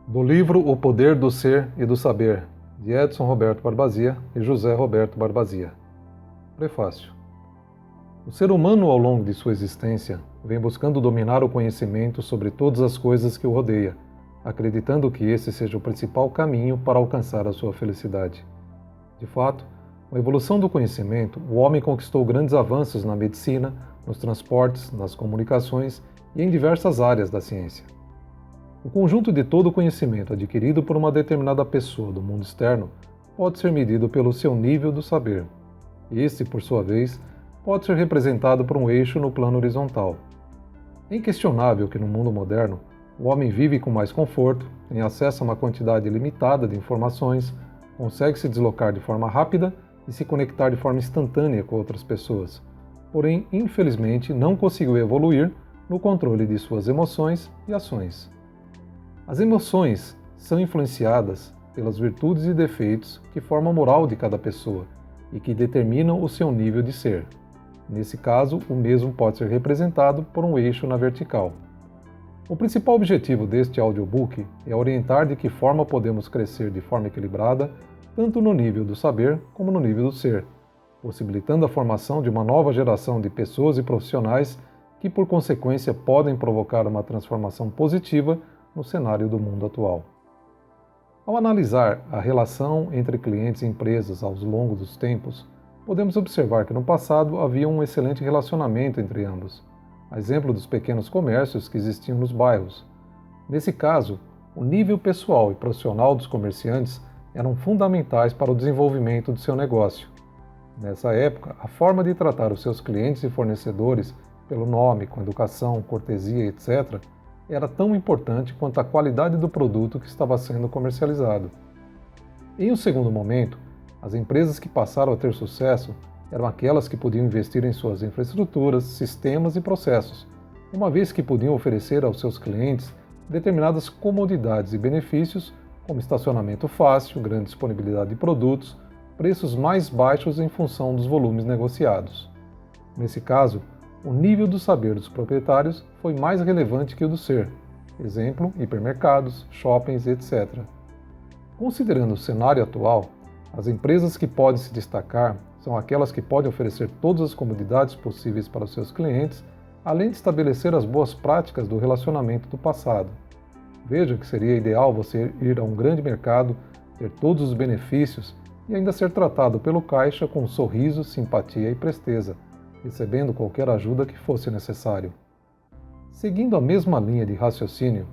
Do livro O Poder do Ser e do Saber, de Edson Roberto Barbazia e José Roberto Barbazia. Prefácio. O ser humano, ao longo de sua existência, vem buscando dominar o conhecimento sobre todas as coisas que o rodeia, acreditando que esse seja o principal caminho para alcançar a sua felicidade. De fato, com a evolução do conhecimento, o homem conquistou grandes avanços na medicina, nos transportes, nas comunicações e em diversas áreas da ciência. O conjunto de todo o conhecimento adquirido por uma determinada pessoa do mundo externo pode ser medido pelo seu nível do saber. Este, por sua vez, pode ser representado por um eixo no plano horizontal. É inquestionável que no mundo moderno, o homem vive com mais conforto, tem acesso a uma quantidade limitada de informações, consegue se deslocar de forma rápida e se conectar de forma instantânea com outras pessoas. Porém, infelizmente, não conseguiu evoluir no controle de suas emoções e ações. As emoções são influenciadas pelas virtudes e defeitos que formam a moral de cada pessoa e que determinam o seu nível de ser. Nesse caso, o mesmo pode ser representado por um eixo na vertical. O principal objetivo deste audiobook é orientar de que forma podemos crescer de forma equilibrada, tanto no nível do saber como no nível do ser, possibilitando a formação de uma nova geração de pessoas e profissionais que, por consequência, podem provocar uma transformação positiva no cenário do mundo atual. Ao analisar a relação entre clientes e empresas ao longo dos tempos, podemos observar que no passado havia um excelente relacionamento entre ambos, a exemplo dos pequenos comércios que existiam nos bairros. Nesse caso, o nível pessoal e profissional dos comerciantes eram fundamentais para o desenvolvimento do seu negócio. Nessa época, a forma de tratar os seus clientes e fornecedores pelo nome, com educação, cortesia, etc., era tão importante quanto a qualidade do produto que estava sendo comercializado. Em um segundo momento, as empresas que passaram a ter sucesso eram aquelas que podiam investir em suas infraestruturas, sistemas e processos, uma vez que podiam oferecer aos seus clientes determinadas comodidades e benefícios, como estacionamento fácil, grande disponibilidade de produtos, preços mais baixos em função dos volumes negociados. Nesse caso, o nível do saber dos proprietários foi mais relevante que o do ser, exemplo, hipermercados, shoppings, etc. Considerando o cenário atual, as empresas que podem se destacar são aquelas que podem oferecer todas as comodidades possíveis para os seus clientes, além de estabelecer as boas práticas do relacionamento do passado. Veja que seria ideal você ir a um grande mercado, ter todos os benefícios e ainda ser tratado pelo caixa com sorriso, simpatia e presteza, recebendo qualquer ajuda que fosse necessário. Seguindo a mesma linha de raciocínio,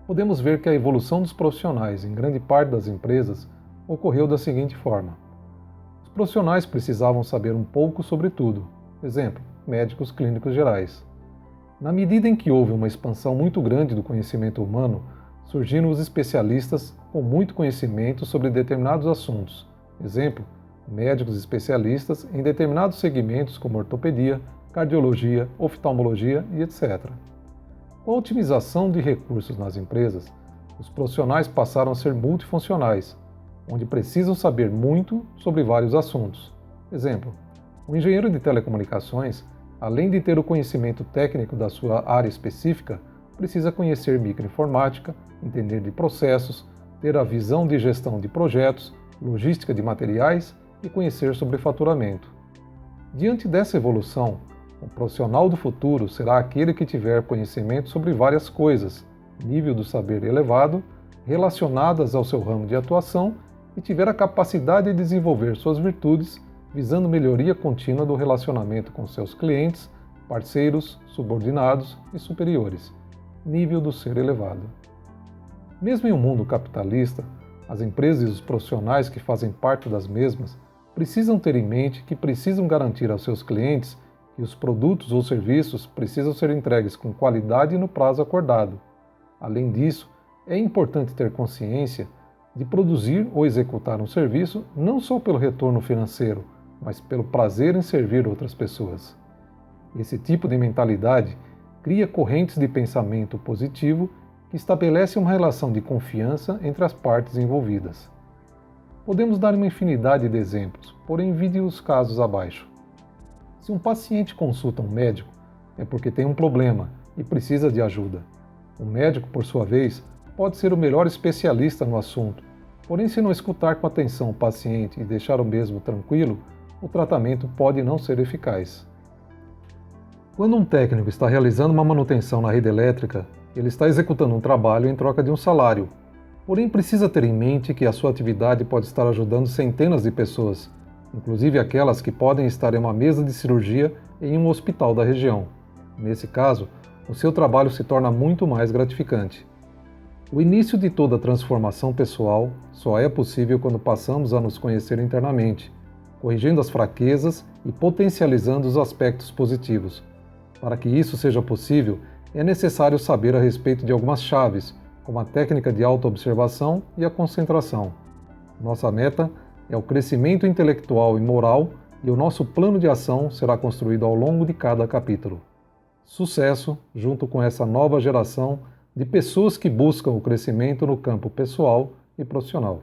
podemos ver que a evolução dos profissionais em grande parte das empresas ocorreu da seguinte forma. Os profissionais precisavam saber um pouco sobre tudo, exemplo, médicos clínicos gerais. Na medida em que houve uma expansão muito grande do conhecimento humano, surgiram os especialistas com muito conhecimento sobre determinados assuntos, exemplo, médicos especialistas em determinados segmentos como ortopedia, cardiologia, oftalmologia e etc. Com a otimização de recursos nas empresas, os profissionais passaram a ser multifuncionais, onde precisam saber muito sobre vários assuntos. Exemplo, o engenheiro de telecomunicações, além de ter o conhecimento técnico da sua área específica, precisa conhecer microinformática, entender de processos, ter a visão de gestão de projetos, logística de materiais e conhecer sobre faturamento. Diante dessa evolução, o profissional do futuro será aquele que tiver conhecimento sobre várias coisas, nível do saber elevado, relacionadas ao seu ramo de atuação e tiver a capacidade de desenvolver suas virtudes, visando melhoria contínua do relacionamento com seus clientes, parceiros, subordinados e superiores, nível do ser elevado. Mesmo em um mundo capitalista, as empresas e os profissionais que fazem parte das mesmas precisam ter em mente que precisam garantir aos seus clientes que os produtos ou serviços precisam ser entregues com qualidade e no prazo acordado. Além disso, é importante ter consciência de produzir ou executar um serviço não só pelo retorno financeiro, mas pelo prazer em servir outras pessoas. Esse tipo de mentalidade cria correntes de pensamento positivo que estabelecem uma relação de confiança entre as partes envolvidas. Podemos dar uma infinidade de exemplos, porém vide os casos abaixo. Se um paciente consulta um médico, é porque tem um problema e precisa de ajuda. O médico, por sua vez, pode ser o melhor especialista no assunto, porém, se não escutar com atenção o paciente e deixar o mesmo tranquilo, o tratamento pode não ser eficaz. Quando um técnico está realizando uma manutenção na rede elétrica, ele está executando um trabalho em troca de um salário. Porém, precisa ter em mente que a sua atividade pode estar ajudando centenas de pessoas, inclusive aquelas que podem estar em uma mesa de cirurgia em um hospital da região. Nesse caso, o seu trabalho se torna muito mais gratificante. O início de toda transformação pessoal só é possível quando passamos a nos conhecer internamente, corrigindo as fraquezas e potencializando os aspectos positivos. Para que isso seja possível, é necessário saber a respeito de algumas chaves, como a técnica de autoobservação e a concentração. Nossa meta é o crescimento intelectual e moral, e o nosso plano de ação será construído ao longo de cada capítulo. Sucesso junto com essa nova geração de pessoas que buscam o crescimento no campo pessoal e profissional.